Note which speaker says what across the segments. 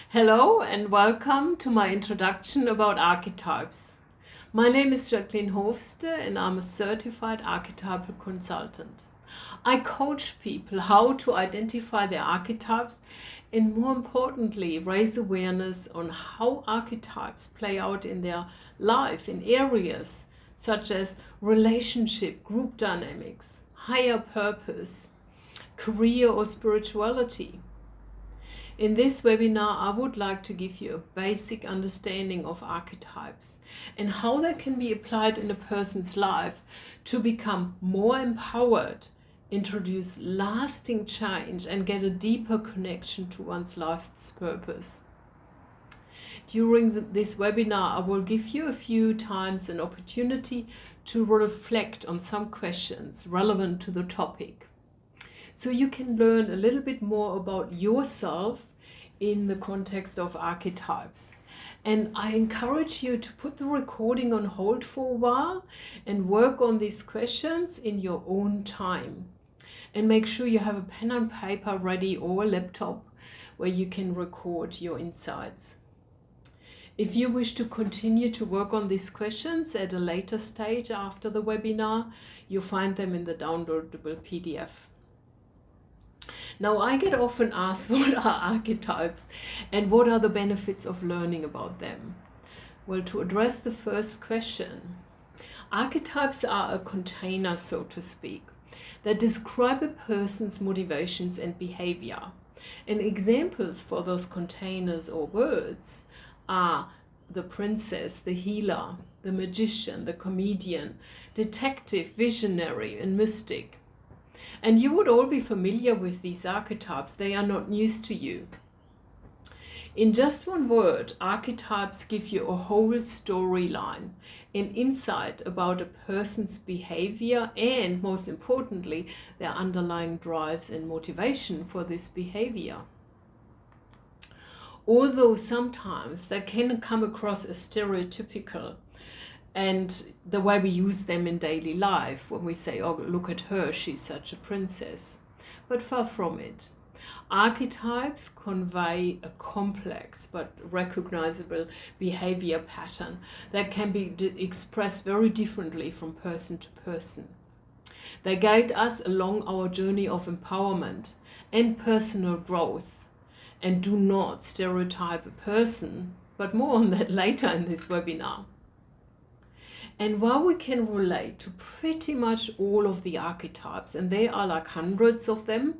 Speaker 1: Hello and welcome to my introduction about archetypes. My name is Jacqueline Hofste and I'm a certified archetypal consultant. I coach people how to identify their archetypes and, more importantly, raise awareness on how archetypes play out in their life in areas such as relationship, group dynamics, higher purpose, career or spirituality. In this webinar, I would like to give you a basic understanding of archetypes and how they can be applied in a person's life to become more empowered, introduce lasting change, and get a deeper connection to one's life's purpose. During this webinar, I will give you a few times an opportunity to reflect on some questions relevant to the topic, so you can learn a little bit more about yourself in the context of archetypes. And I encourage you to put the recording on hold for a while and work on these questions in your own time. And make sure you have a pen and paper ready or a laptop where you can record your insights. If you wish to continue to work on these questions at a later stage after the webinar, you'll find them in the downloadable PDF. Now, I get often asked what are archetypes and what are the benefits of learning about them. Well, to address the first question, archetypes are a container, so to speak, that describe a person's motivations and behavior. And examples for those containers or words are the princess, the healer, the magician, the comedian, detective, visionary, and mystic. And you would all be familiar with these archetypes. They are not news to you. In just one word, archetypes give you a whole storyline, an insight about a person's behavior and, most importantly, their underlying drives and motivation for this behavior. Although sometimes they can come across as stereotypical, and the way we use them in daily life when we say, oh, look at her, she's such a princess. But far from it. Archetypes convey a complex but recognizable behavior pattern that can be expressed very differently from person to person. They guide us along our journey of empowerment and personal growth and do not stereotype a person, but more on that later in this webinar. And while we can relate to pretty much all of the archetypes, and there are like hundreds of them,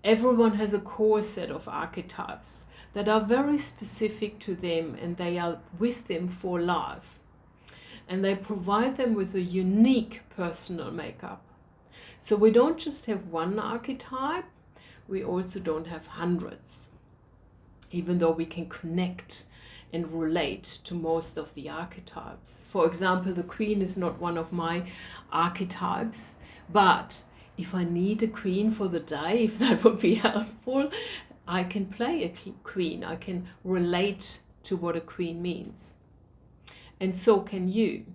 Speaker 1: everyone has a core set of archetypes that are very specific to them, and they are with them for life. And they provide them with a unique personal makeup. So we don't just have one archetype, we also don't have hundreds, even though we can connect and relate to most of the archetypes. For example, the queen is not one of my archetypes, but if I need a queen for the day, if that would be helpful, I can play a queen. I can relate to what a queen means. And so can you.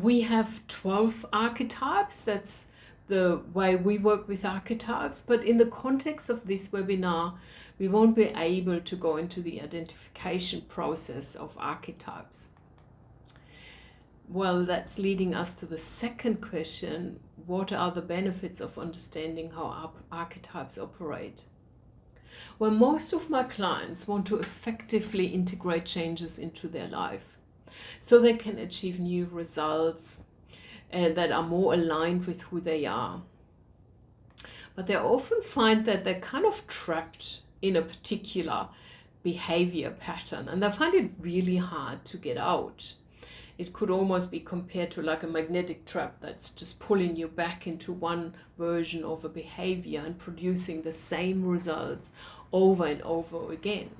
Speaker 1: We have 12 archetypes. That's the way we work with archetypes. But in the context of this webinar, we won't be able to go into the identification process of archetypes. Well, that's leading us to the second question. What are the benefits of understanding how archetypes operate? Well, most of my clients want to effectively integrate changes into their life so they can achieve new results and that are more aligned with who they are. But they often find that they're kind of trapped in a particular behavior pattern, and they find it really hard to get out. It could almost be compared to like a magnetic trap that's just pulling you back into one version of a behavior and producing the same results over and over again.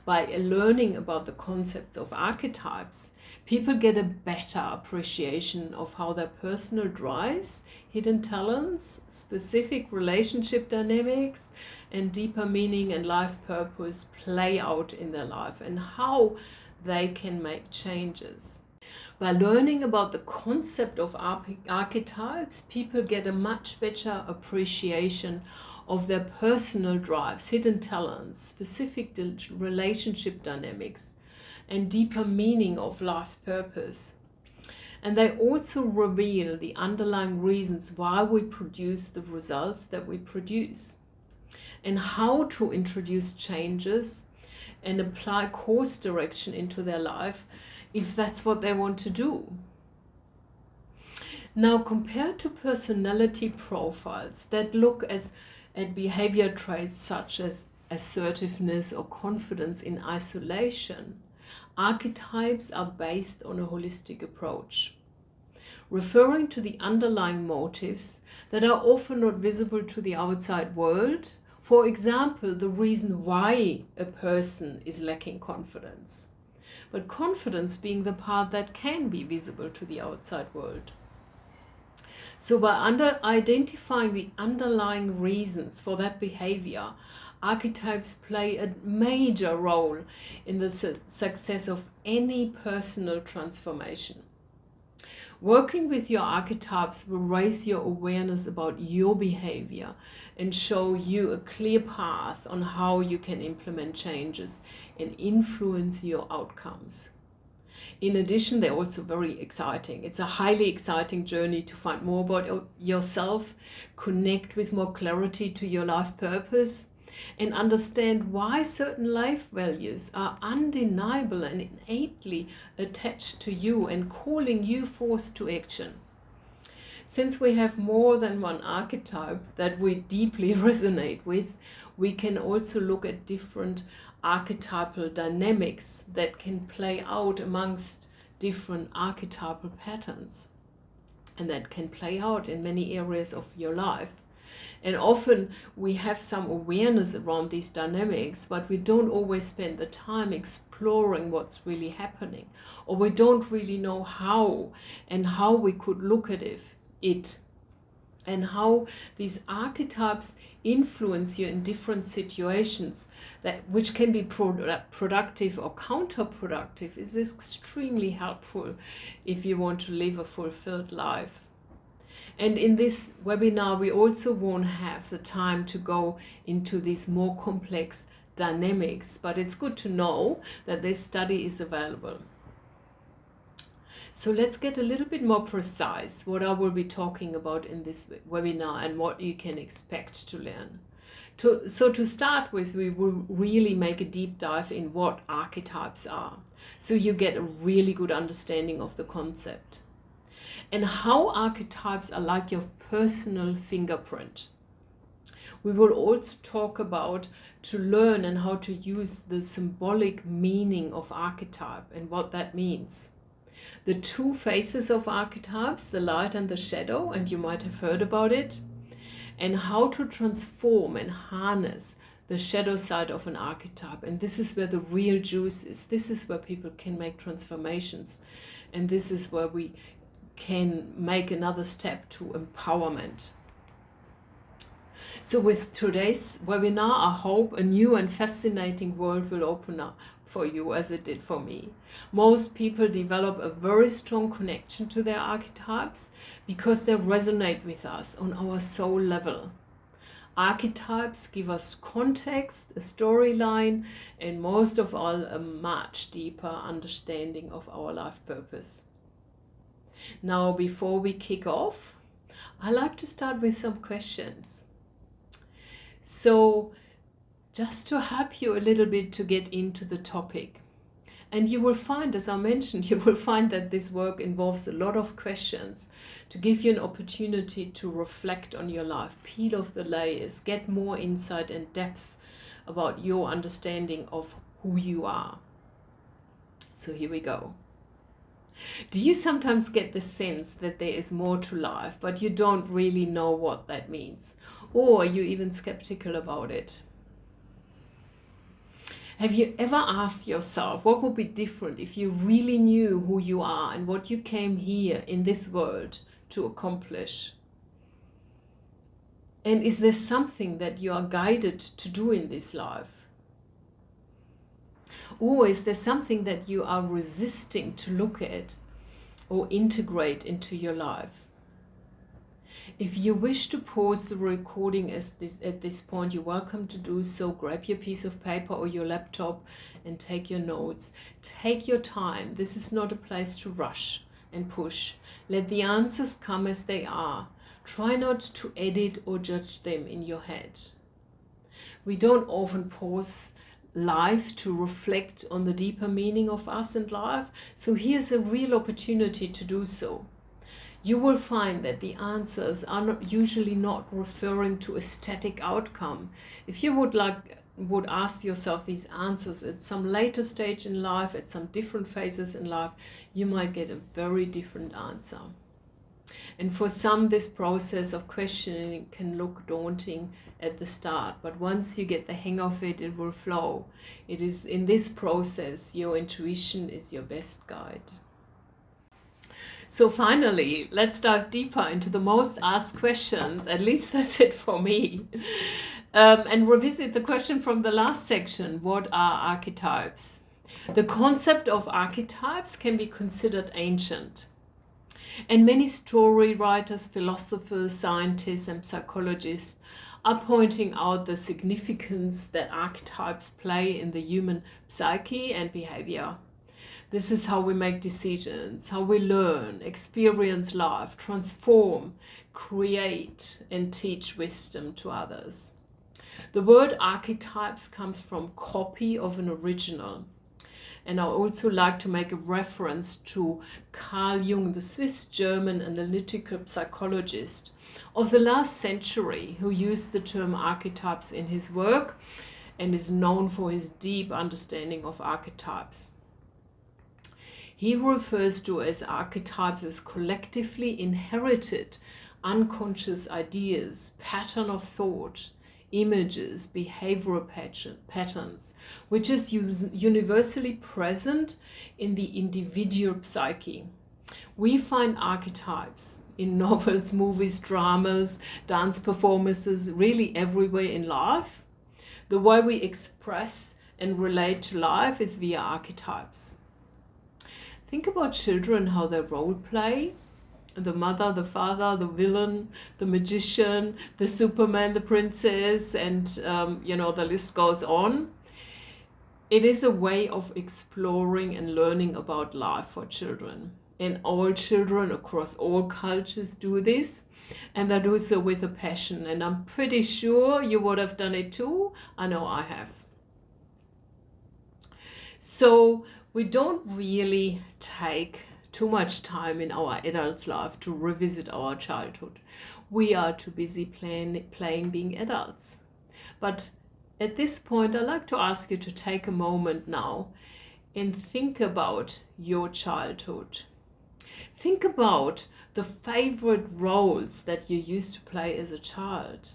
Speaker 1: By learning about the concepts of archetypes, people get a better appreciation of how their personal drives, hidden talents, specific relationship dynamics, and deeper meaning and life purpose play out in their life and how they can make changes. By learning about the concept of archetypes, people get a much better appreciation of their personal drives, hidden talents, specific relationship dynamics, and deeper meaning of life purpose. And they also reveal the underlying reasons why we produce the results that we produce, and how to introduce changes and apply course direction into their life if that's what they want to do. Now, compared to personality profiles that look at behavior traits such as assertiveness or confidence in isolation, archetypes are based on a holistic approach, referring to the underlying motives that are often not visible to the outside world. For example, the reason why a person is lacking confidence, but confidence being the part that can be visible to the outside world. So by identifying the underlying reasons for that behavior, archetypes play a major role in the success of any personal transformation. Working with your archetypes will raise your awareness about your behavior and show you a clear path on how you can implement changes and influence your outcomes. In addition, they're also very exciting. It's a highly exciting journey to find more about yourself, connect with more clarity to your life purpose, and understand why certain life values are undeniable and innately attached to you and calling you forth to action. Since we have more than one archetype that we deeply resonate with, we can also look at different archetypal dynamics that can play out amongst different archetypal patterns, and that can play out in many areas of your life. And often we have some awareness around these dynamics, but we don't always spend the time exploring what's really happening, or we don't really know how we could look at it and how these archetypes influence you in different situations, which can be productive or counterproductive, is extremely helpful if you want to live a fulfilled life. And in this webinar, we also won't have the time to go into these more complex dynamics, but it's good to know that this study is available. So let's get a little bit more precise what I will be talking about in this webinar and what you can expect to learn. So to start with, we will really make a deep dive in what archetypes are, so you get a really good understanding of the concept, and how archetypes are like your personal fingerprint. We will also talk about to learn and how to use the symbolic meaning of archetype and what that means. The two faces of archetypes, the light and the shadow, and you might have heard about it, and how to transform and harness the shadow side of an archetype. And this is where the real juice is. This is where people can make transformations, and this is where we can make another step to empowerment. So with today's webinar, I hope a new and fascinating world will open up for you as it did for me. Most people develop a very strong connection to their archetypes because they resonate with us on our soul level. Archetypes give us context, a storyline, and most of all, a much deeper understanding of our life purpose. Now, before we kick off, I like to start with some questions. So, just to help you a little bit to get into the topic. And you will find, as I mentioned, you will find that this work involves a lot of questions to give you an opportunity to reflect on your life, peel off the layers, get more insight and depth about your understanding of who you are. So here we go. Do you sometimes get the sense that there is more to life, but you don't really know what that means? Or are you even skeptical about it? Have you ever asked yourself what would be different if you really knew who you are and what you came here in this world to accomplish? And is there something that you are guided to do in this life? Or is there something that you are resisting to look at or integrate into your life? If you wish to pause the recording at this point, you're welcome to do so. Grab your piece of paper or your laptop and take your notes. Take your time. This is not a place to rush and push. Let the answers come as they are. Try not to edit or judge them in your head. We don't often pause life to reflect on the deeper meaning of us and life, so here's a real opportunity to do so. You will find that the answers are usually not referring to a static outcome. If you would ask yourself these answers at some later stage in life, at some different phases in life, you might get a very different answer. And for some, this process of questioning can look daunting at the start, but once you get the hang of it, it will flow. It is in this process your intuition is your best guide. So finally, let's dive deeper into the most asked questions, at least that's it for me, and revisit the question from the last section: what are archetypes? The concept of archetypes can be considered ancient. And many story writers, philosophers, scientists, and psychologists are pointing out the significance that archetypes play in the human psyche and behavior. This is how we make decisions, how we learn, experience life, transform, create, and teach wisdom to others. The word archetypes comes from copy of an original. And I also like to make a reference to Carl Jung, the Swiss-German analytical psychologist of the last century, who used the term archetypes in his work and is known for his deep understanding of archetypes. He refers to as archetypes as collectively inherited unconscious ideas, pattern of thought, images, behavioral patterns, which is universally present in the individual psyche. We find archetypes in novels, movies, dramas, dance performances, really everywhere in life. The way we express and relate to life is via archetypes. Think about children, how they role play. The mother, the father, the villain, the magician, the Superman, the princess, and the list goes on. It is a way of exploring and learning about life for children. And all children across all cultures do this, and they do so with a passion. And I'm pretty sure you would have done it too. I know I have. So we don't really take too much time in our adult life to revisit our childhood. We are too busy playing being adults. But at this point, I'd like to ask you to take a moment now and think about your childhood. Think about the favorite roles that you used to play as a child.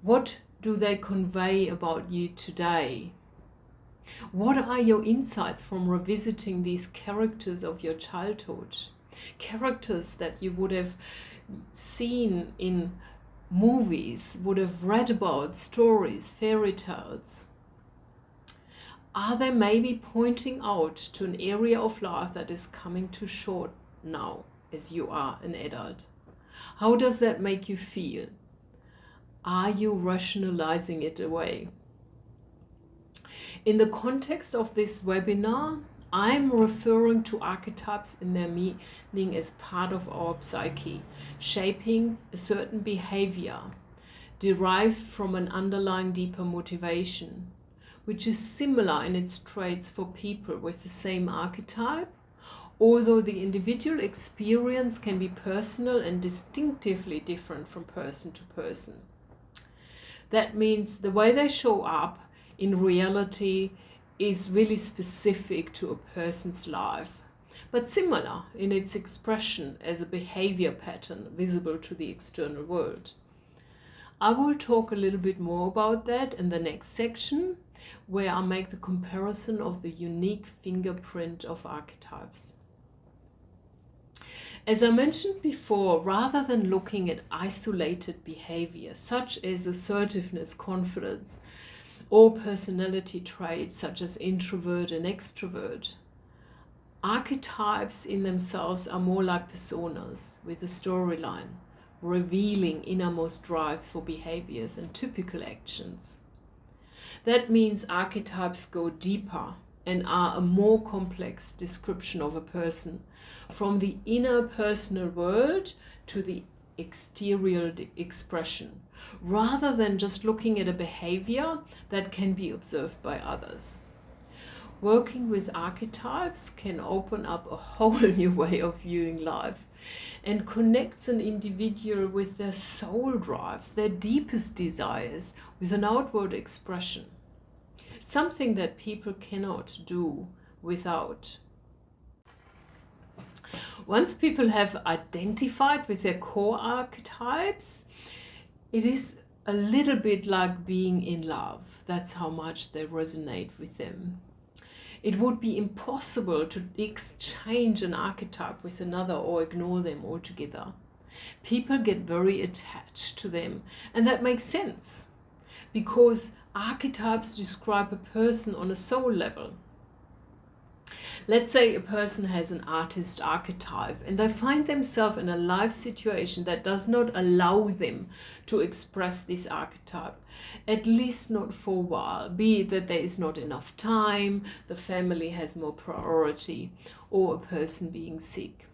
Speaker 1: What do they convey about you today? What are your insights from revisiting these characters of your childhood? Characters that you would have seen in movies, would have read about, stories, fairy tales. Are they maybe pointing out to an area of life that is coming too short now as you are an adult? How does that make you feel? Are you rationalizing it away? In the context of this webinar, I'm referring to archetypes in their meaning as part of our psyche, shaping a certain behavior derived from an underlying deeper motivation, which is similar in its traits for people with the same archetype, although the individual experience can be personal and distinctively different from person to person. That means the way they show up in reality is really specific to a person's life, but similar in its expression as a behavior pattern visible to the external world. I will talk a little bit more about that in the next section, where I make the comparison of the unique fingerprint of archetypes. As I mentioned before, rather than looking at isolated behavior, such as assertiveness, confidence, or personality traits such as introvert and extrovert, archetypes in themselves are more like personas with a storyline, revealing innermost drives for behaviors and typical actions. That means archetypes go deeper and are a more complex description of a person, from the inner personal world to the exterior expression, rather than just looking at a behavior that can be observed by others. Working with archetypes can open up a whole new way of viewing life and connects an individual with their soul drives, their deepest desires, with an outward expression. Something that people cannot do without. Once people have identified with their core archetypes, it is a little bit like being in love. That's how much they resonate with them. It would be impossible to exchange an archetype with another or ignore them altogether. People get very attached to them, and that makes sense because archetypes describe a person on a soul level. Let's say a person has an artist archetype and they find themselves in a life situation that does not allow them to express this archetype, at least not for a while, be it that there is not enough time, the family has more priority, or a person being sick.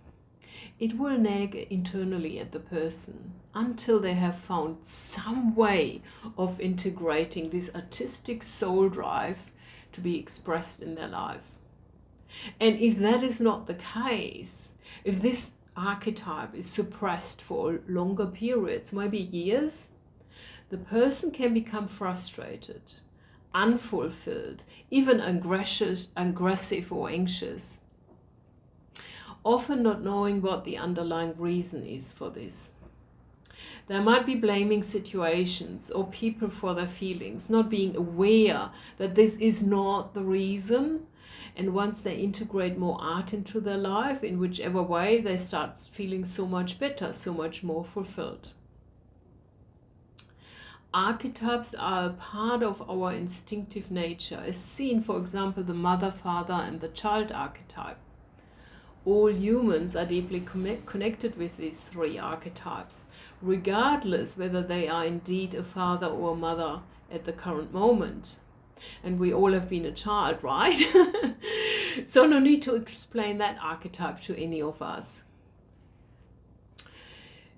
Speaker 1: It will nag internally at the person until they have found some way of integrating this artistic soul drive to be expressed in their life. And if that is not the case, if this archetype is suppressed for longer periods, maybe years, the person can become frustrated, unfulfilled, even aggressive or anxious, often not knowing what the underlying reason is for this. They might be blaming situations or people for their feelings, not being aware that this is not the reason. And once they integrate more art into their life, in whichever way, they start feeling so much better, so much more fulfilled. Archetypes are a part of our instinctive nature, as seen, for example, the mother, father, and the child archetype. All humans are deeply connected with these three archetypes, regardless whether they are indeed a father or a mother at the current moment. And we all have been a child, right? So no need to explain that archetype to any of us.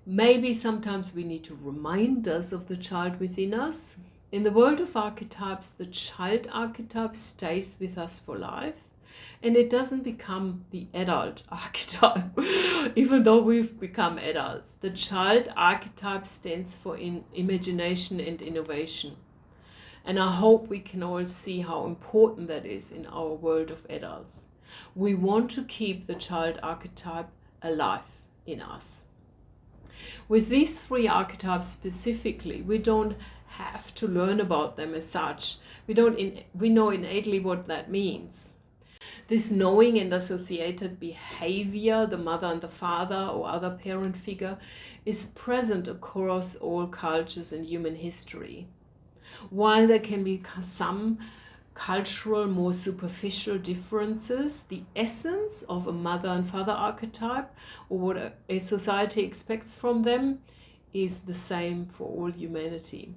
Speaker 1: Maybe sometimes we need to remind us of the child within us. In the world of archetypes, the child archetype stays with us for life, and it doesn't become the adult archetype, even though we've become adults. The child archetype stands for imagination and innovation. And I hope we can all see how important that is in our world of adults. We want to keep the child archetype alive in us. With these three archetypes specifically, we don't have to learn about them as such. We know innately what that means. This knowing and associated behavior, the mother and the father or other parent figure, is present across all cultures in human history. While there can be some cultural, more superficial differences, the essence of a mother and father archetype, or what a society expects from them, is the same for all humanity.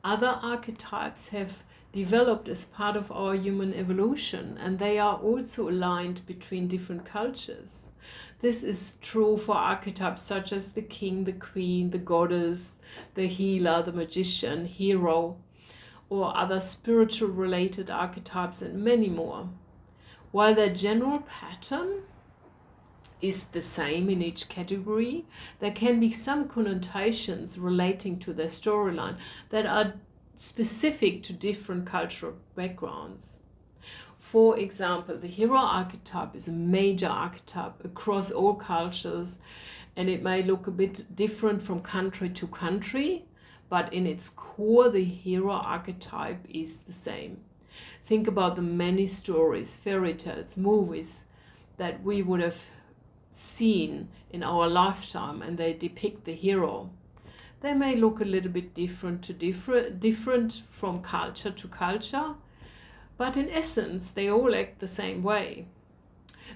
Speaker 1: Other archetypes have developed as part of our human evolution, and they are also aligned between different cultures. This is true for archetypes such as the king, the queen, the goddess, the healer, the magician, hero, or other spiritual related archetypes, and many more. While their general pattern is the same in each category, there can be some connotations relating to their storyline that are specific to different cultural backgrounds. For example, the hero archetype is a major archetype across all cultures, and it may look a bit different from country to country, but in its core, the hero archetype is the same. Think about the many stories, fairy tales, movies that we would have seen in our lifetime, and they depict the hero. They may look a little bit different from culture to culture, but in essence, they all act the same way.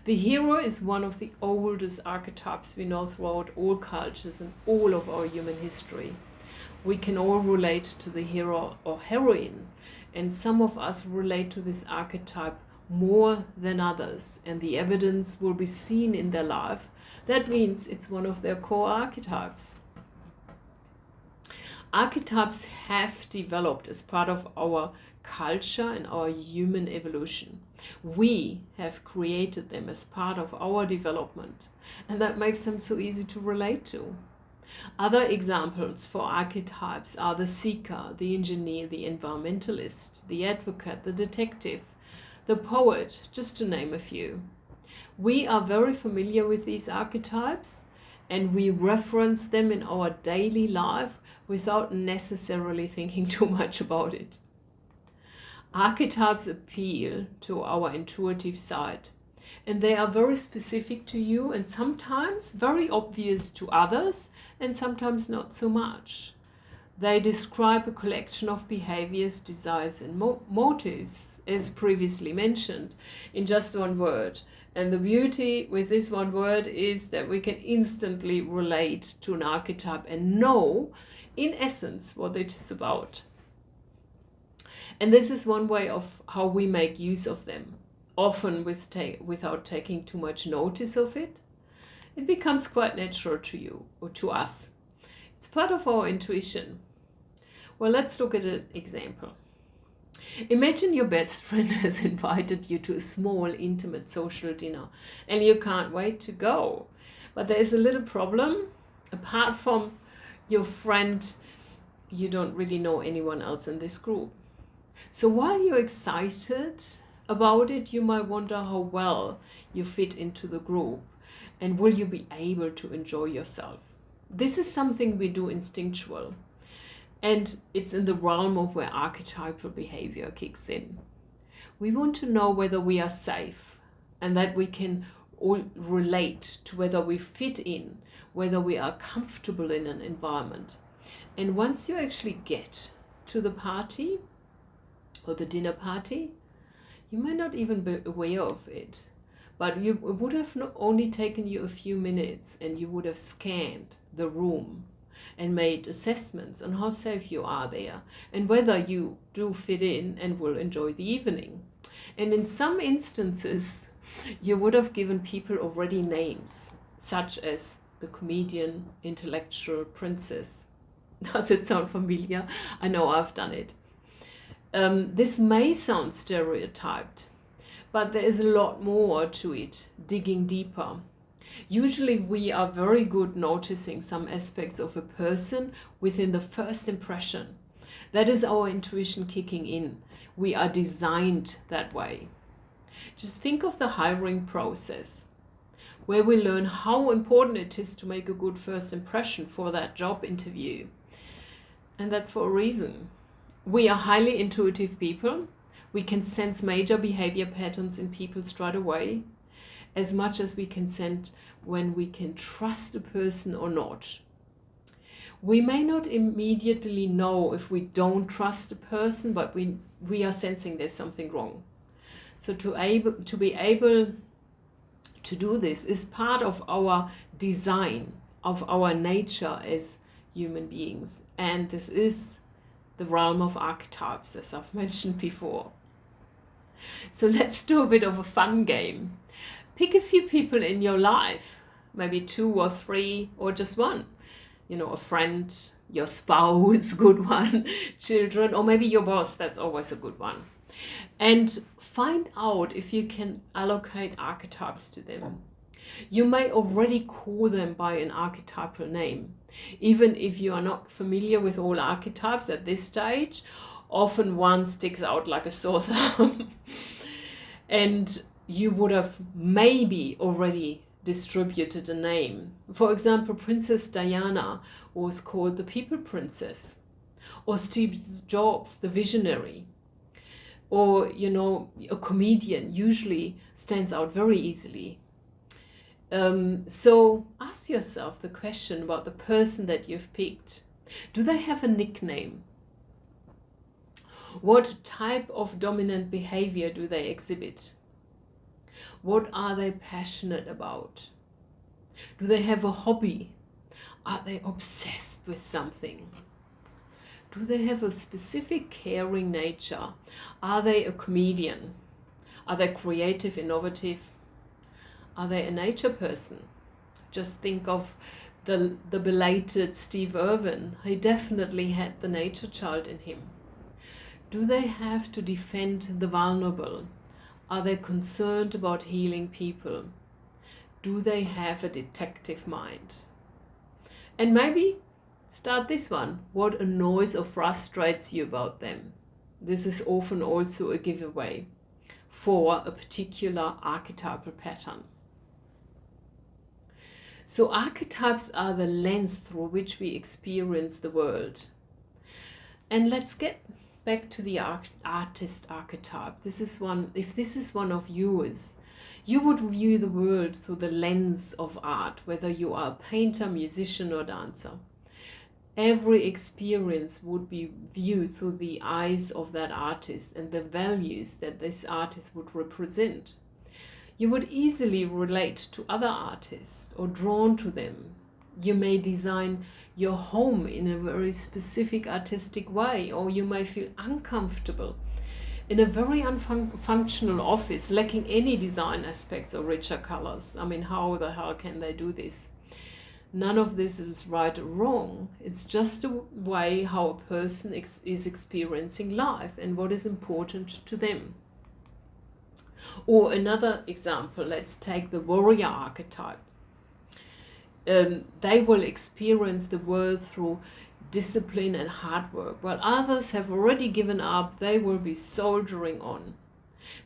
Speaker 1: The hero is one of the oldest archetypes we know throughout all cultures and all of our human history. We can all relate to the hero or heroine, and some of us relate to this archetype more than others, and the evidence will be seen in their life. That means it's one of their core archetypes. Archetypes have developed as part of our culture and our human evolution. We have created them as part of our development, and that makes them so easy to relate to. Other examples for archetypes are the seeker, the engineer, the environmentalist, the advocate, the detective, the poet, just to name a few. We are very familiar with these archetypes, and we reference them in our daily life without necessarily thinking too much about it. Archetypes appeal to our intuitive side, and they are very specific to you and sometimes very obvious to others and sometimes not so much. They describe a collection of behaviors, desires and motives, as previously mentioned, in just one word. And the beauty with this one word is that we can instantly relate to an archetype and know, in essence, what it is about. And this is one way of how we make use of them, often without taking too much notice of it. It becomes quite natural to you or to us. It's part of our intuition. Well, let's look at an example. Imagine your best friend has invited you to a small, intimate social dinner and you can't wait to go. But there is a little problem. Apart from your friend, you don't really know anyone else in this group. So while you're excited about it, you might wonder how well you fit into the group and will you be able to enjoy yourself. This is something we do instinctual, and it's in the realm of where archetypal behavior kicks in. We want to know whether we are safe and that we can all relate to whether we fit in, whether we are comfortable in an environment. And once you actually get to the party or the dinner party, you might not even be aware of it, but it would have not only taken you a few minutes and you would have scanned the room and made assessments on how safe you are there and whether you do fit in and will enjoy the evening. And in some instances, you would have given people already names, such as the comedian, intellectual, princess. Does it sound familiar? I know I've done it. This may sound stereotyped, but there is a lot more to it, digging deeper. Usually we are very good noticing some aspects of a person within the first impression. That is our intuition kicking in. We are designed that way. Just think of the hiring process, where we learn how important it is to make a good first impression for that job interview. And that's for a reason. We are highly intuitive people. We can sense major behavior patterns in people straight away, as much as we can sense when we can trust a person or not. We may not immediately know if we don't trust a person, but we are sensing there's something wrong. So to be able to do this is part of our design, of our nature as human beings. And this is the realm of archetypes, as I've mentioned before. So let's do a bit of a fun game. Pick a few people in your life, maybe 2 or 3 or just one. You know, a friend, your spouse, good one, children, or maybe your boss, that's always a good one. And find out if you can allocate archetypes to them. You may already call them by an archetypal name. Even if you are not familiar with all archetypes at this stage, often one sticks out like a sore thumb. And you would have maybe already distributed a name. For example, Princess Diana was called the People Princess, or Steve Jobs, the Visionary, or, you know, a comedian usually stands out very easily. So ask yourself the question about the person that you've picked. Do they have a nickname? What type of dominant behavior do they exhibit? What are they passionate about? Do they have a hobby? Are they obsessed with something? Do they have a specific caring nature? Are they a comedian? Are they creative, innovative? Are they a nature person? Just think of the belated Steve Irwin. He definitely had the nature child in him. Do they have to defend the vulnerable? Are they concerned about healing people? Do they have a detective mind? And maybe start this one. What annoys or frustrates you about them? This is often also a giveaway for a particular archetypal pattern. So archetypes are the lens through which we experience the world. And let's get back to the artist archetype. This is one, if this is one of yours, you would view the world through the lens of art, whether you are a painter, musician, or dancer. Every experience would be viewed through the eyes of that artist and the values that this artist would represent. You would easily relate to other artists or drawn to them. You may design your home in a very specific artistic way, or you may feel uncomfortable in a very unfunctional office, lacking any design aspects or richer colors. I mean, how the hell can they do this? None of this is right or wrong. It's just a way how a person is experiencing life and what is important to them. Or another example, let's take the warrior archetype. They will experience the world through discipline and hard work, while others have already given up. They will be soldiering on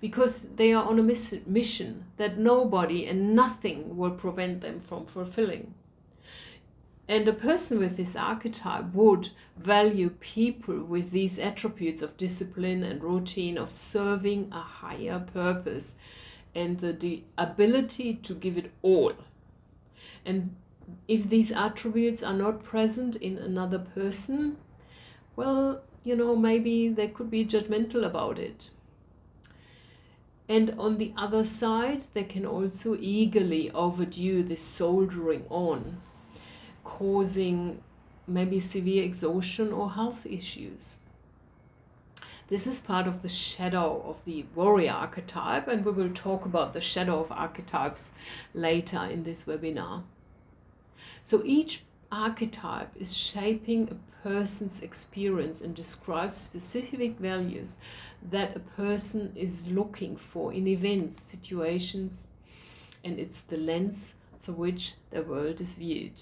Speaker 1: because they are on a mission that nobody and nothing will prevent them from fulfilling. And a person with this archetype would value people with these attributes of discipline and routine, of serving a higher purpose, and the ability to give it all. And if these attributes are not present in another person, well, maybe they could be judgmental about it. And on the other side, they can also eagerly overdo this soldiering on, causing maybe severe exhaustion or health issues. This is part of the shadow of the warrior archetype, and we will talk about the shadow of archetypes later in this webinar. So each archetype is shaping a person's experience and describes specific values that a person is looking for in events, situations, and it's the lens through which the world is viewed.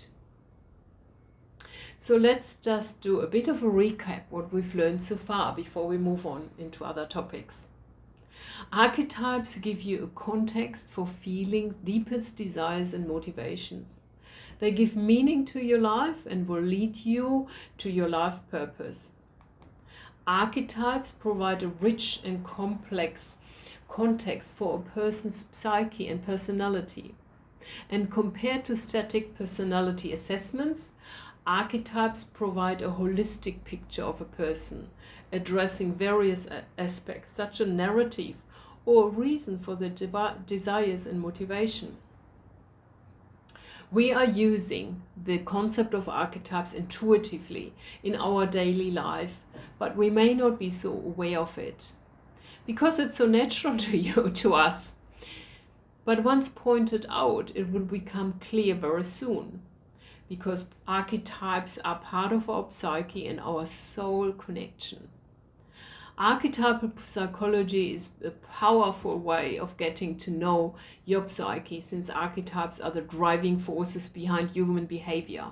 Speaker 1: So let's just do a bit of a recap what we've learned so far before we move on into other topics. Archetypes give you a context for feelings, deepest desires and motivations. They give meaning to your life and will lead you to your life purpose. Archetypes provide a rich and complex context for a person's psyche and personality. And compared to static personality assessments, archetypes provide a holistic picture of a person, addressing various aspects, such as a narrative or a reason for the desires and motivation. We are using the concept of archetypes intuitively in our daily life, but we may not be so aware of it because it's so natural to us. But once pointed out, it will become clear very soon, because archetypes are part of our psyche and our soul connection. Archetypal psychology is a powerful way of getting to know your psyche, since archetypes are the driving forces behind human behavior.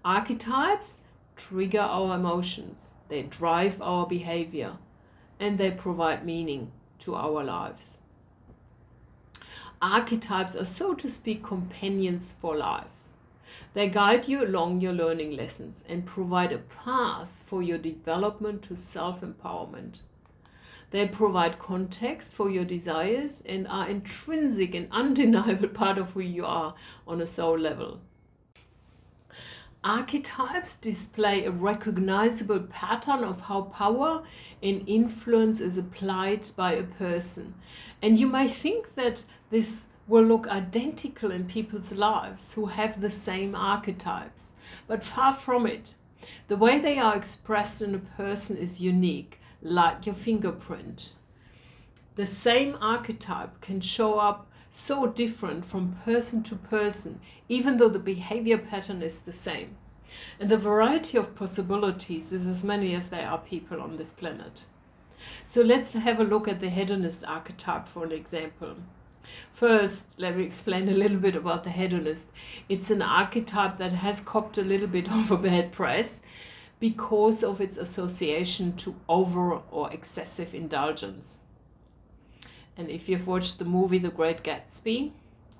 Speaker 1: Archetypes trigger our emotions, they drive our behavior, and they provide meaning to our lives. Archetypes are, so to speak, companions for life. They guide you along your learning lessons and provide a path for your development to self-empowerment. They provide context for your desires and are intrinsic and undeniable part of who you are on a soul level. Archetypes display a recognizable pattern of how power and influence is applied by a person. And you may think that this will look identical in people's lives who have the same archetypes, but far from it. The way they are expressed in a person is unique, like your fingerprint. The same archetype can show up so different from person to person, even though the behavior pattern is the same. And the variety of possibilities is as many as there are people on this planet. So let's have a look at the hedonist archetype for an example. First, let me explain a little bit about the hedonist. It's an archetype that has copped a little bit of a bad press because of its association to over or excessive indulgence. And if you've watched the movie The Great Gatsby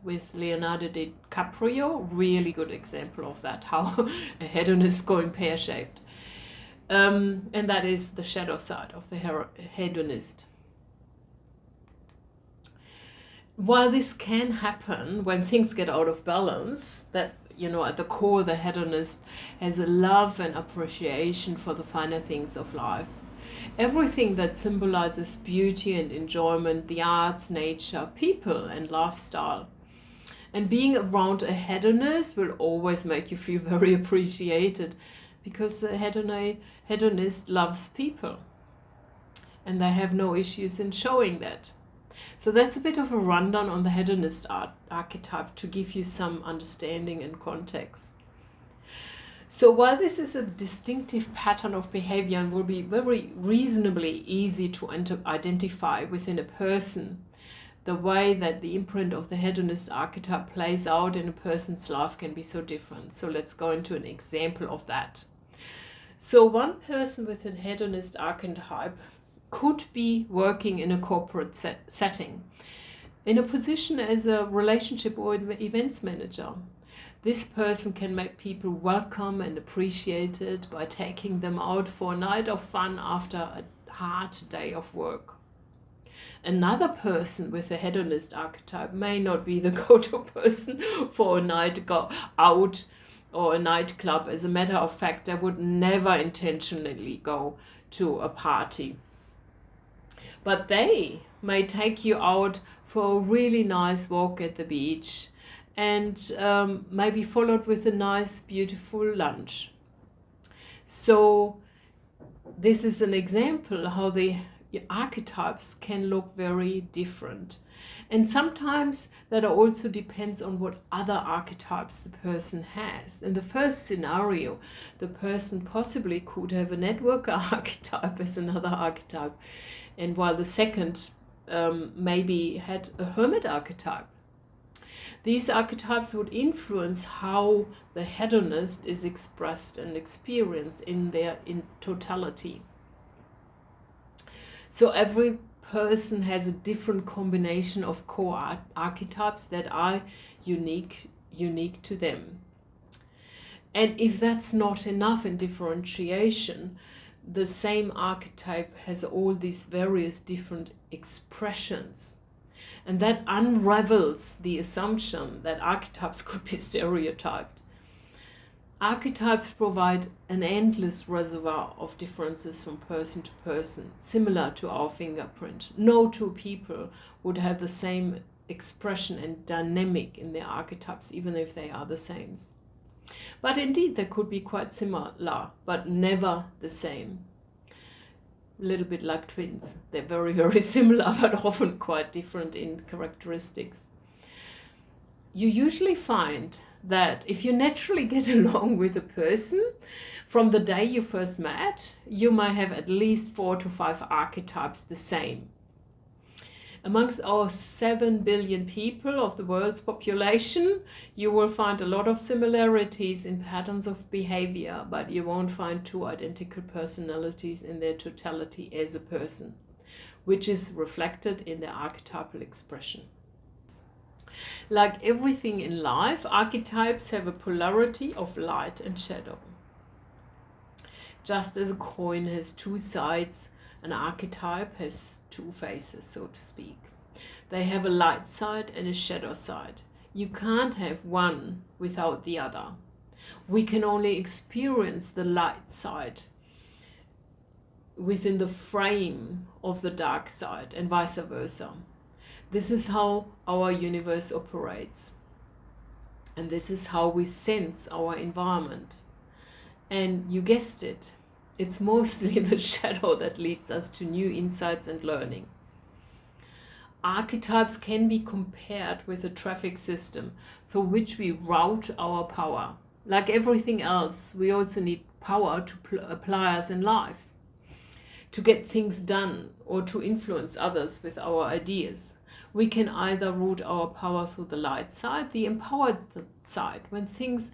Speaker 1: with Leonardo DiCaprio, really good example of that, how a hedonist going pear-shaped. And that is the shadow side of the hedonist. While this can happen when things get out of balance, that, you know, at the core the hedonist has a love and appreciation for the finer things of life. Everything that symbolizes beauty and enjoyment, the arts, nature, people and lifestyle. And being around a hedonist will always make you feel very appreciated, because the hedonist loves people and they have no issues in showing that. So that's a bit of a rundown on the hedonist archetype to give you some understanding and context. So while this is a distinctive pattern of behavior and will be very reasonably easy to identify within a person, the way that the imprint of the hedonist archetype plays out in a person's life can be so different. So let's go into an example of that. So one person with an hedonist archetype could be working in a corporate setting, in a position as a relationship or events manager. This person can make people welcome and appreciated by taking them out for a night of fun after a hard day of work. Another person with a hedonist archetype may not be the go-to person for a night out or a nightclub. As a matter of fact, they would never intentionally go to a party. But they may take you out for a really nice walk at the beach, and maybe followed with a nice, beautiful lunch. So this is an example how the archetypes can look very different. And sometimes that also depends on what other archetypes the person has. In the first scenario, the person possibly could have a networker archetype as another archetype, and while the second maybe had a hermit archetype. These archetypes would influence how the hedonist is expressed and experienced in totality. So every person has a different combination of core archetypes that are unique to them. And if that's not enough in differentiation, the same archetype has all these various different expressions. And that unravels the assumption that archetypes could be stereotyped. Archetypes provide an endless reservoir of differences from person to person, similar to our fingerprint. No two people would have the same expression and dynamic in their archetypes, even if they are the same. But indeed, they could be quite similar, but never the same. A little bit like twins. They're very, very similar, but often quite different in characteristics. You usually find that if you naturally get along with a person from the day you first met, you might have at least 4 to 5 archetypes the same. Amongst our 7 billion people of the world's population, you will find a lot of similarities in patterns of behavior, but you won't find 2 identical personalities in their totality as a person, which is reflected in their archetypal expression. Like everything in life, archetypes have a polarity of light and shadow. Just as a coin has 2 sides, an archetype has 2 faces, so to speak. They have a light side and a shadow side. You can't have one without the other. We can only experience the light side within the frame of the dark side, and vice versa. This is how our universe operates. And this is how we sense our environment. And you guessed it, it's mostly the shadow that leads us to new insights and learning. Archetypes can be compared with a traffic system through which we route our power. Like everything else, we also need power to apply us in life, to get things done or to influence others with our ideas. We can either route our power through the light side, the empowered side, when things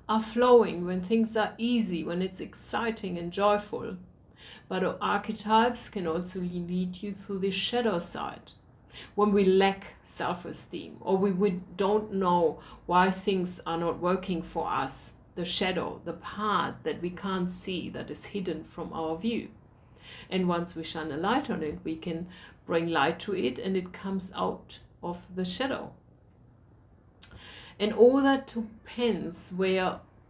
Speaker 1: are flowing, when things are easy, when it's exciting and joyful. But archetypes can also lead you through the shadow side, when we lack self-esteem or we don't know why things are not working for us. The shadow, the part that we can't see, that is hidden from our view. And once we shine a light on it, we can bring light to it and it comes out of the shadow. And all that depends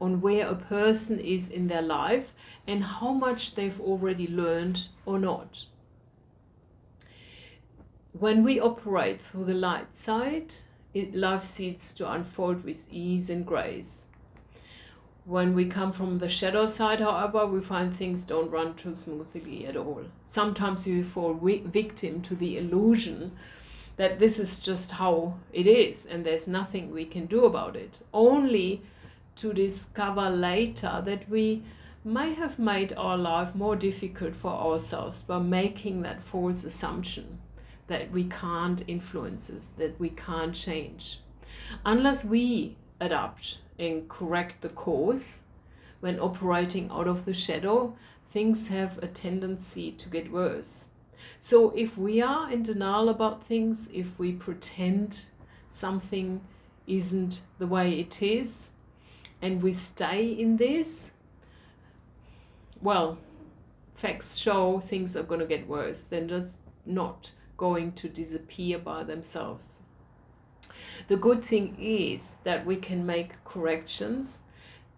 Speaker 1: on where a person is in their life and how much they've already learned or not. When we operate through the light side, life seems to unfold with ease and grace. When we come from the shadow side, however, we find things don't run too smoothly at all. Sometimes we fall victim to the illusion that this is just how it is and there's nothing we can do about it, only to discover later that we may have made our life more difficult for ourselves by making that false assumption that we can't influence this, that we can't change. Unless we adapt and correct the course when operating out of the shadow, things have a tendency to get worse. So if we are in denial about things, if we pretend something isn't the way it is, and we stay in this, well, facts show things are going to get worse. They're just not going to disappear by themselves. The good thing is that we can make corrections,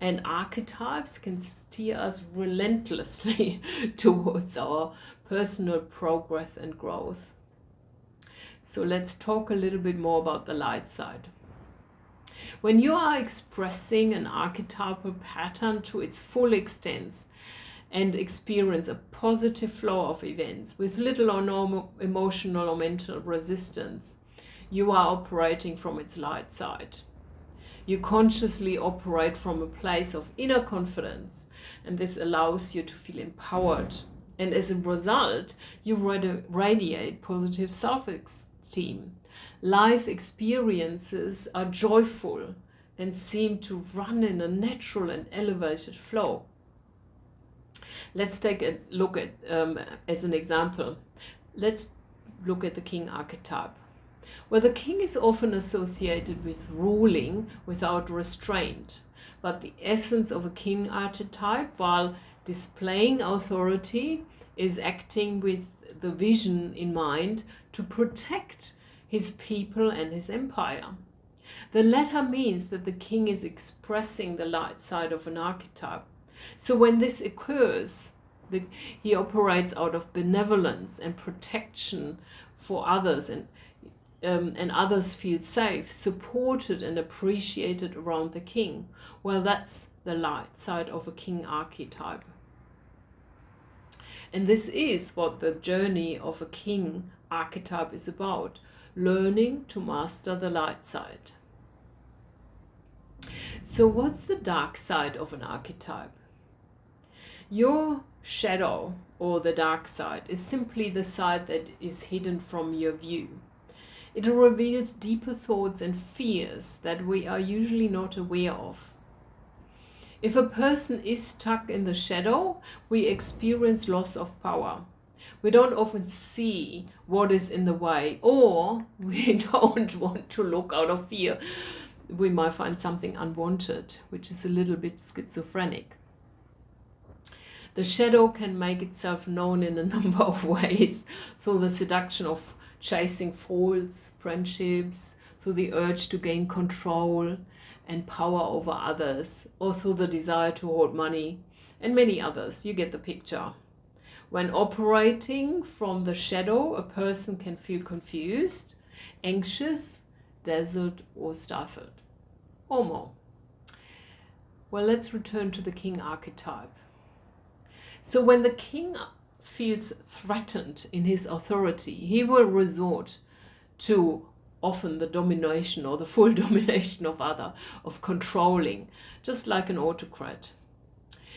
Speaker 1: and archetypes can steer us relentlessly towards our personal progress and growth. So let's talk a little bit more about the light side. When you are expressing an archetypal pattern to its full extent and experience a positive flow of events with little or no emotional or mental resistance, you are operating from its light side. You consciously operate from a place of inner confidence, and this allows you to feel empowered. And as a result, you radiate positive self-esteem. Life experiences are joyful and seem to run in a natural and elevated flow. Let's take a look at, as an example, let's look at the king archetype. Well, the king is often associated with ruling without restraint, but the essence of a king archetype, while displaying authority, is acting with the vision in mind to protect his people and his empire. The latter means that the king is expressing the light side of an archetype. So when this occurs, he operates out of benevolence and protection for others, and others feel safe, supported and appreciated around the king. Well, that's the light side of a king archetype. And this is what the journey of a king archetype is about, learning to master the light side. So what's the dark side of an archetype? Your shadow, or the dark side, is simply the side that is hidden from your view. It reveals deeper thoughts and fears that we are usually not aware of. If a person is stuck in the shadow, we experience loss of power. We don't often see what is in the way, or we don't want to look out of fear. We might find something unwanted, which is a little bit schizophrenic. The shadow can make itself known in a number of ways, through the seduction of chasing false friendships, through the urge to gain control and power over others, or through the desire to hold money, and many others. You get the picture. When operating from the shadow, a person can feel confused, anxious, dazzled, or stifled, or more. Well, let's return to the king archetype. So when the king feels threatened in his authority, he will resort to often the domination or the full domination of controlling, just like an autocrat.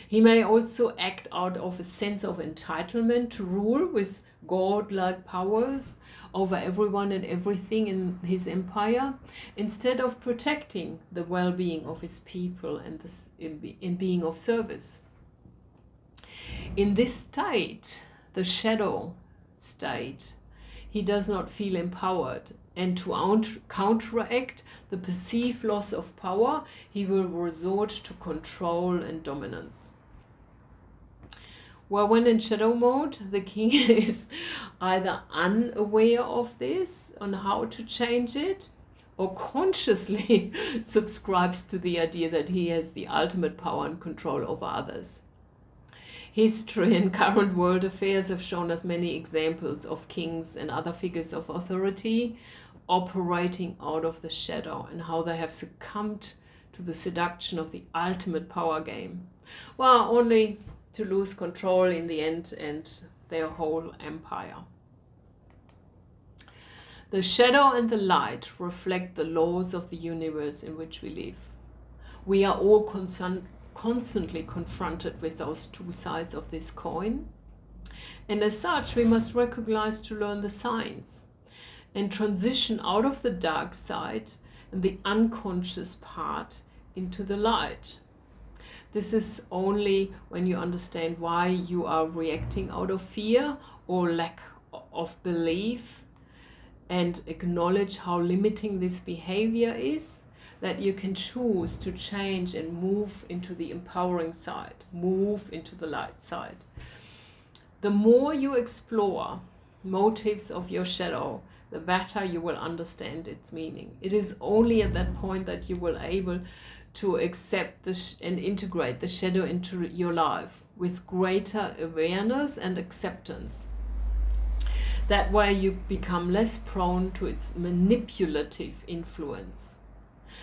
Speaker 1: He may also act out of a sense of entitlement to rule with god-like powers over everyone and everything in his empire, instead of protecting the well-being of his people and in being of service. In this state, the shadow state, he does not feel empowered, and to counteract the perceived loss of power, he will resort to control and dominance. Well, when in shadow mode, the king is either unaware of this, on how to change it, or consciously subscribes to the idea that he has the ultimate power and control over others. History and current world affairs have shown us many examples of kings and other figures of authority operating out of the shadow, and how they have succumbed to the seduction of the ultimate power game. Well, only to lose control in the end and their whole empire. The shadow and the light reflect the laws of the universe in which we live. We are all constantly confronted with those two sides of this coin, and as such we must recognize to learn the signs and transition out of the dark side and the unconscious part into the light. This is only when you understand why you are reacting out of fear or lack of belief, and acknowledge how limiting this behavior is, that you can choose to change and move into the empowering side, move into the light side. The more you explore motives of your shadow, the better you will understand its meaning. It is only at that point that you will able to accept and integrate the shadow into your life with greater awareness and acceptance. That way you become less prone to its manipulative influence.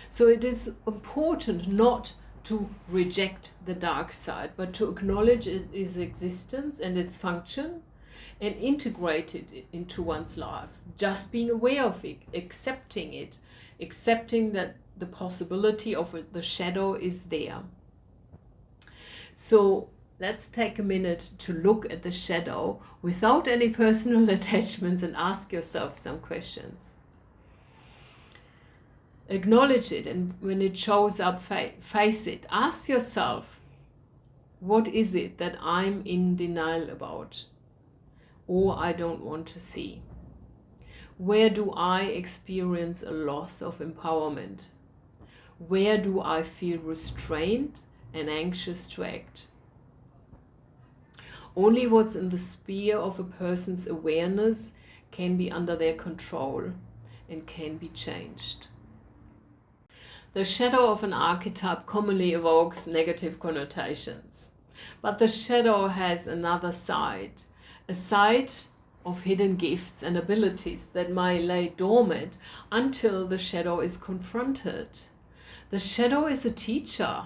Speaker 1: So it is important not to reject the dark side, but to acknowledge its existence and its function and integrate it into one's life. Just being aware of it, accepting that the possibility of the shadow is there. So let's take a minute to look at the shadow without any personal attachments and ask yourself some questions. Acknowledge it, and when it shows up, face it. Ask yourself, what is it that I'm in denial about or I don't want to see? Where do I experience a loss of empowerment? Where do I feel restrained and anxious to act? Only what's in the sphere of a person's awareness can be under their control and can be changed. The shadow of an archetype commonly evokes negative connotations, but the shadow has another side, a side of hidden gifts and abilities that may lay dormant until the shadow is confronted. The shadow is a teacher.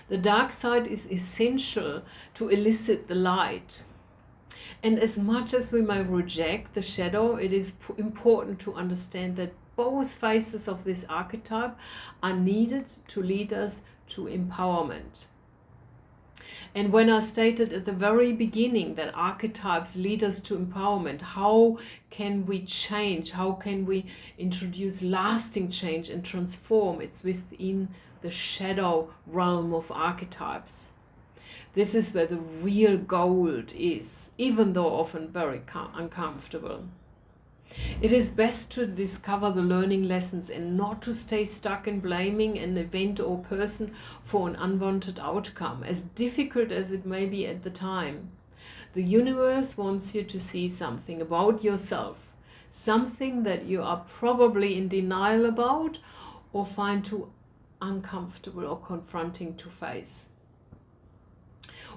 Speaker 1: The dark side is essential to elicit the light. And as much as we may reject the shadow, it is important to understand that both faces of this archetype are needed to lead us to empowerment. And when I stated at the very beginning that archetypes lead us to empowerment, how can we change? How can we introduce lasting change and transform? It's within the shadow realm of archetypes. This is where the real gold is, even though often very uncomfortable. It is best to discover the learning lessons and not to stay stuck in blaming an event or person for an unwanted outcome, as difficult as it may be at the time. The universe wants you to see something about yourself, something that you are probably in denial about or find too uncomfortable or confronting to face.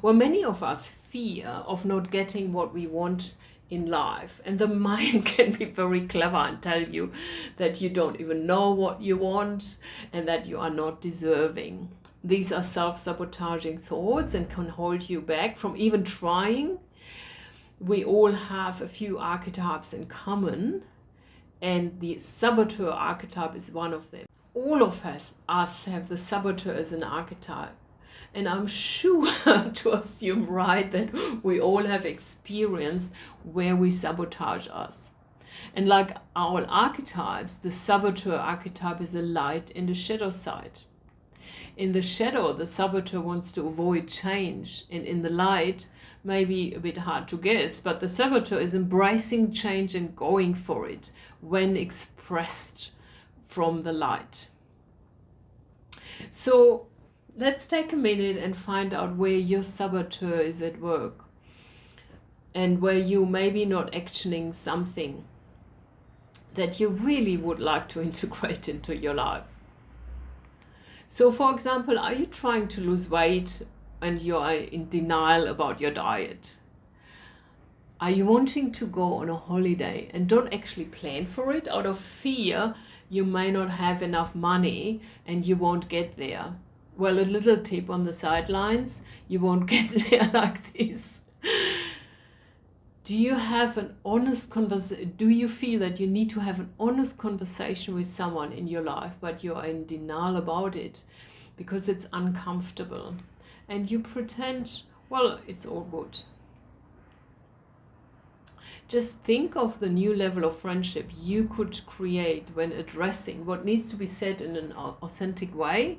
Speaker 1: Well, many of us fear of not getting what we want in life, and the mind can be very clever and tell you that you don't even know what you want and that you are not deserving. These are self-sabotaging thoughts and can hold you back from even trying. We all have a few archetypes in common, and the saboteur archetype is one of them. All of us have the saboteur as an archetype. And I'm sure to assume, right, that we all have experience where we sabotage us. And like our archetypes, the saboteur archetype is a light in the shadow side. In the shadow, the saboteur wants to avoid change. And in the light, maybe a bit hard to guess, but the saboteur is embracing change and going for it when expressed from the light. So let's take a minute and find out where your saboteur is at work and where you maybe not actioning something that you really would like to integrate into your life. So for example, are you trying to lose weight and you are in denial about your diet? Are you wanting to go on a holiday and don't actually plan for it out of fear you may not have enough money and you won't get there? Well, a little tip on the sidelines, you won't get there like this. Do you have an honest conversation? Do you feel that you need to have an honest conversation with someone in your life, but you are in denial about it because it's uncomfortable? And you pretend, well, it's all good. Just think of the new level of friendship you could create when addressing what needs to be said in an authentic way.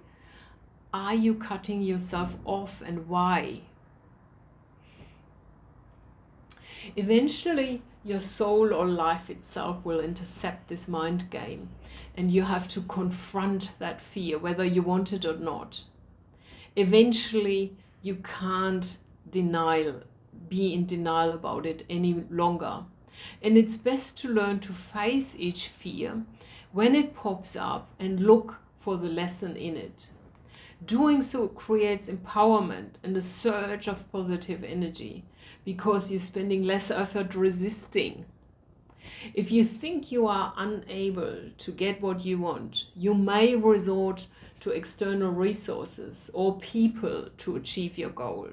Speaker 1: Are you cutting yourself off, and why? Eventually, your soul or life itself will intercept this mind game, and you have to confront that fear, whether you want it or not. Eventually, you can't be in denial about it any longer. And it's best to learn to face each fear when it pops up and look for the lesson in it. Doing so creates empowerment and a surge of positive energy because you're spending less effort resisting. If you think you are unable to get what you want, you may resort to external resources or people to achieve your goal.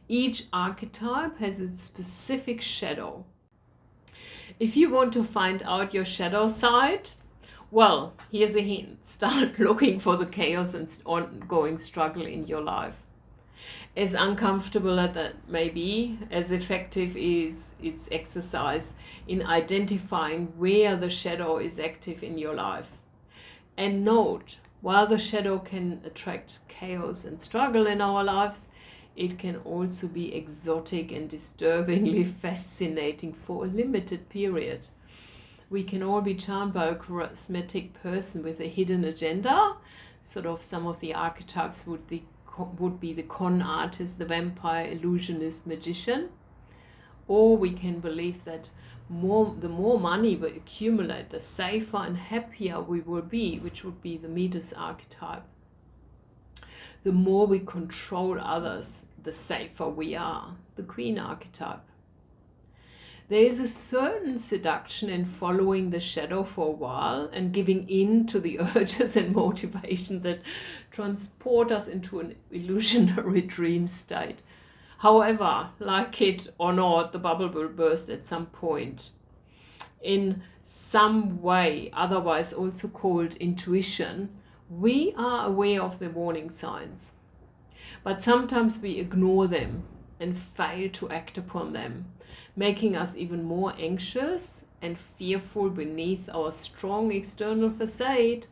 Speaker 1: Each archetype has its specific shadow. If you want to find out your shadow side, well, here's a hint. Start looking for the chaos and ongoing struggle in your life. As uncomfortable as that may be, as effective is its exercise in identifying where the shadow is active in your life. And note, while the shadow can attract chaos and struggle in our lives, it can also be exotic and disturbingly fascinating for a limited period. We can all be charmed by a charismatic person with a hidden agenda. Sort of some of the archetypes would be the con artist, the vampire, illusionist, magician. Or we can believe that the more money we accumulate, the safer and happier we will be, which would be the Midas archetype. The more we control others, the safer we are, the Queen archetype. There is a certain seduction in following the shadow for a while and giving in to the urges and motivation that transport us into an illusionary dream state. However, like it or not, the bubble will burst at some point. In some way, otherwise also called intuition, we are aware of the warning signs. But sometimes we ignore them and fail to act upon them, making us even more anxious and fearful beneath our strong external facade.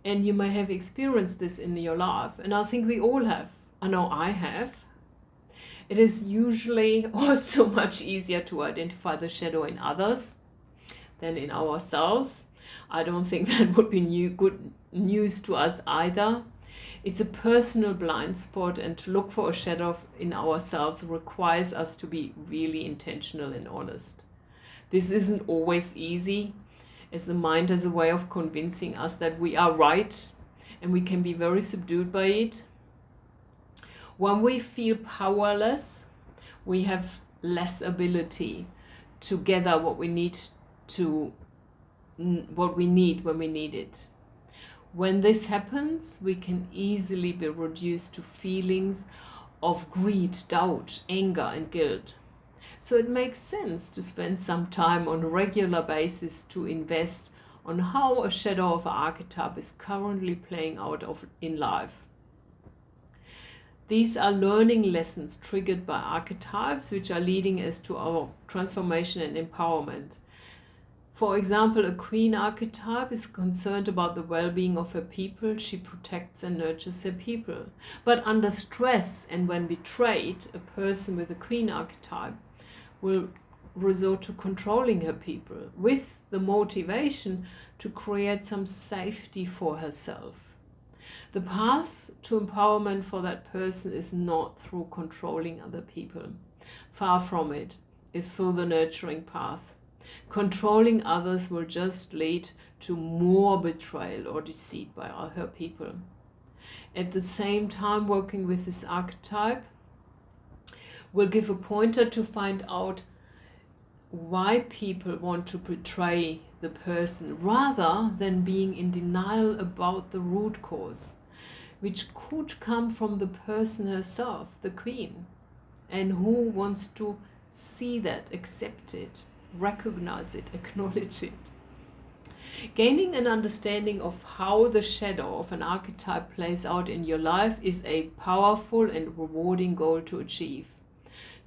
Speaker 1: And you may have experienced this in your life, and I think we all have. I know I have. It is usually also much easier to identify the shadow in others than in ourselves. I don't think that would be good news to us either. It's a personal blind spot, and to look for a shadow in ourselves requires us to be really intentional and honest. This isn't always easy, as the mind has a way of convincing us that we are right, and we can be very subdued by it. When we feel powerless, we have less ability to gather what we need when we need it. When this happens, we can easily be reduced to feelings of greed, doubt, anger, and guilt. So it makes sense to spend some time on a regular basis to invest on how a shadow of an archetype is currently playing out in life. These are learning lessons triggered by archetypes, which are leading us to our transformation and empowerment. For example, a queen archetype is concerned about the well-being of her people. She protects and nurtures her people. But under stress and when betrayed, a person with a queen archetype will resort to controlling her people with the motivation to create some safety for herself. The path to empowerment for that person is not through controlling other people. Far from it. It's through the nurturing path. Controlling others will just lead to more betrayal or deceit by her people. At the same time, working with this archetype will give a pointer to find out why people want to betray the person, rather than being in denial about the root cause, which could come from the person herself, the queen, and who wants to see that, accept it, recognize it, acknowledge it. Gaining an understanding of how the shadow of an archetype plays out in your life is a powerful and rewarding goal to achieve.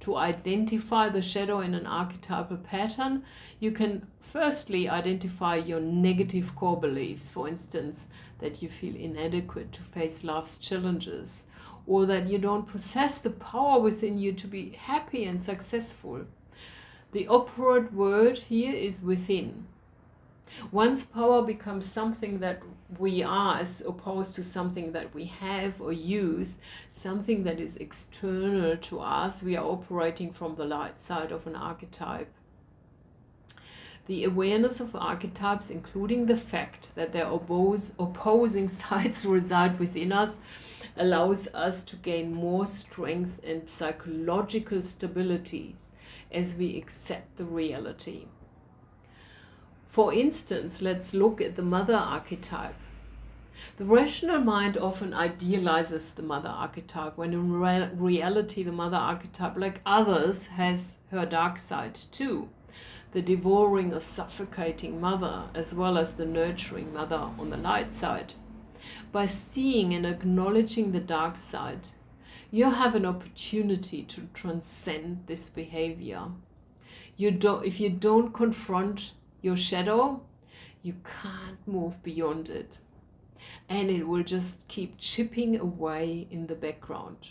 Speaker 1: To identify the shadow in an archetypal pattern, you can firstly identify your negative core beliefs, for instance, that you feel inadequate to face life's challenges, or that you don't possess the power within you to be happy and successful. The operative word here is within. Once power becomes something that we are, as opposed to something that we have or use, something that is external to us, we are operating from the light side of an archetype. The awareness of archetypes, including the fact that their opposing sides reside within us, allows us to gain more strength and psychological stabilities as we accept the reality. For instance, let's look at the mother archetype. The rational mind often idealizes the mother archetype, when in reality the mother archetype, like others, has her dark side too. The devouring or suffocating mother, as well as the nurturing mother on the light side. By seeing and acknowledging the dark side, you have an opportunity to transcend this behavior. If you don't confront your shadow, you can't move beyond it, and it will just keep chipping away in the background.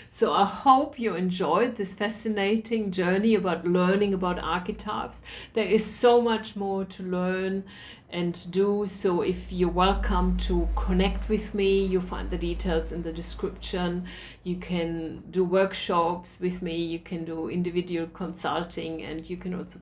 Speaker 1: So I hope you enjoyed this fascinating journey about learning about archetypes. There is so much more to learn and do, so if you're welcome to connect with me, you'll find the details in the description. You can do workshops with me, you can do individual consulting, and you can also